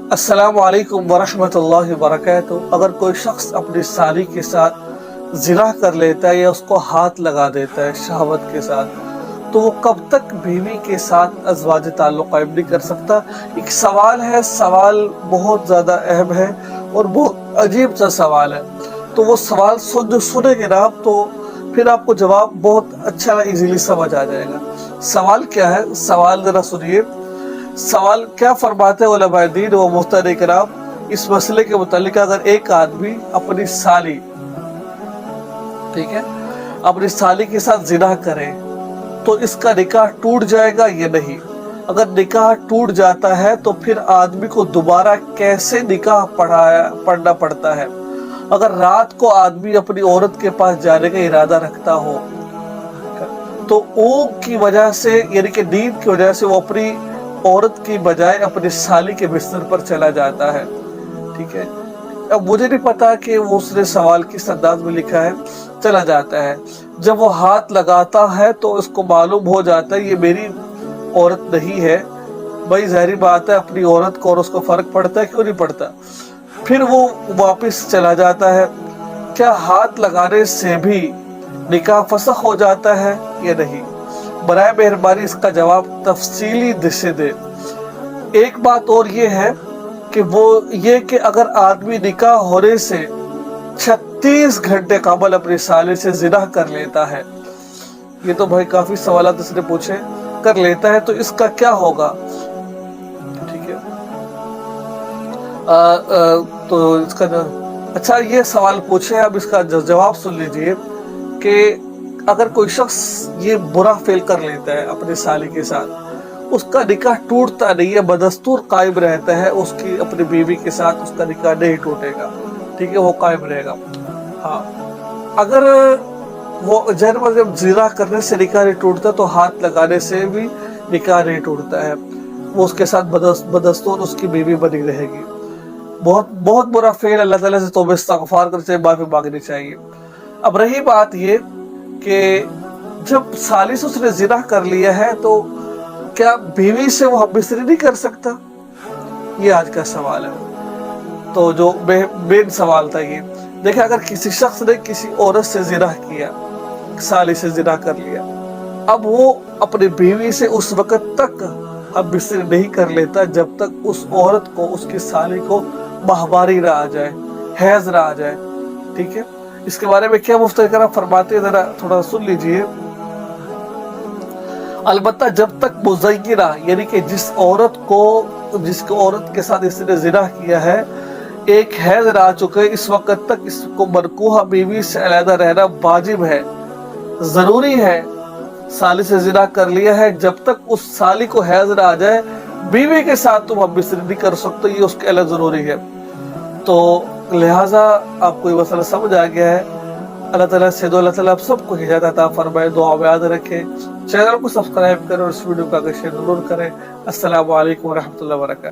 अस्सलाम वालेकुम वरहमतुल्लाहि वबरकातुहू। अगर कोई शख्स अपनी साली के साथ जिना कर लेता है या उसको हाथ लगा देता है शहवत के साथ, तो वो कब तक बीवी के साथ अज़वाज ताल्लुक़ कायम नहीं कर सकता। एक सवाल है, सवाल बहुत ज़्यादा अहम है और बहुत अजीब सा सवाल है। तो वो सवाल जो सुनेंगे ना आप, तो फिर आपको जवाब बहुत अच्छा इजीली समझ आ जाएगा। सवाल क्या है, सवाल ज़रा सुनिए। सवाल क्या फरमाते हैं उलमाए दीन व मुफ्ती किराम इस मसले के मुतालिक। अगर एक आदमी अपनी साली, ठीक है, अपनी साली के साथ जिना करे तो इसका निकाह टूट जाएगा या नहीं। अगर निकाह टूट जाता है तो फिर आदमी को दोबारा कैसे निकाह पढ़ना पड़ता है। अगर रात को आदमी अपनी औरत के पास जाने का इरादा रखता हो तो ऊँग की वजह से, यानी कि नींद की वजह से, वो अपनी औरत की बजाय अपनी साली के बिस्तर पर चला जाता है। ठीक है, अब मुझे नहीं पता कि वो उसने सवाल किस अंदाज में लिखा है, चला जाता है। जब वो हाथ लगाता है तो उसको मालूम हो जाता है ये मेरी औरत नहीं है। भाई ज़ाहिर बात है, अपनी औरत को और उसको फर्क पड़ता है, क्यों नहीं पड़ता। फिर वो वापस चला जाता है। क्या हाथ लगाने से भी निकाह फसख हो जाता है या नहीं? बराए मेहरबानी इसका जवाब तफसीली से दे। एक बात और ये है कि वो ये कि अगर आदमी निकाह होने से 36 घंटे कबल अपनी साले से जिना कर लेता है, ये तो भाई काफी सवालात इसने पूछे, कर लेता है तो इसका क्या होगा। ठीक है, तो इसका अच्छा ये सवाल पूछे, अब इसका जवाब सुन लीजिए कि अगर कोई शख्स ये बुरा फेल कर लेता है अपनी साली के साथ, उसका निकाह टूटता नहीं है, बदस्तूर कायम रहता है। उसकी अपनी बीवी के साथ उसका निकाह नहीं टूटेगा, ठीक है, वो कायम रहेगा। हाँ, अगर वो जब जिना करने से निकाह नहीं टूटता तो हाथ लगाने से भी निकाह नहीं टूटता है। वो उसके साथ बदस्तूर उसकी बीवी बनी रहेगी। बहुत बहुत बुरा फेल, अल्लाह ताला से तौबा इस्तिग़फ़ार करते हुए माफी मांगनी चाहिए। अब रही बात ये कि जब साली से उसने जिना कर लिया है तो क्या बीवी से वो हमबिस्तरी नहीं कर सकता? ये आज का सवाल है। तो जो मेन सवाल था ये देखिए, अगर किसी शख्स ने किसी औरत से जिना किया, साली से जिना कर लिया, अब वो अपनी बीवी से उस वक्त तक हमबिस्तरी नहीं कर लेता जब तक उस औरत को, उसकी साली को माहवारी ना आ जाए, हैज ना आ जाए। ठीक है, इसके बारे में क्या मुफ्ती किराम फरमाते हैं, जरा थोड़ा सुन लीजिए। अलबत्ता जब तक मुज़य्यिना, यानी कि जिस औरत के साथ इसने जिना किया है, एक हैज आ चुके, इस वक्त तक इसको मरकूहा बीवी से अलग रहना वाजिब है, जरूरी है। साली से जिना कर लिया है, जब तक उस साली को हैज ना आ जाए बीवी के साथ तुम हमबिस्तरी नहीं कर सकते, ये उसके अलग जरूरी है। तो लिहाजा आपको ये मसला समझ आ गया है। अल्लाह ताला से अल्लाह ताला आप सबको हिदायत अता फरमाए, दुआ में याद रखें। चैनल को सब्सक्राइब करें और इस वीडियो का शेयर जरूर करें। अस्सलामु अलैकुम व रहमतुल्लाहि व बरकातहू।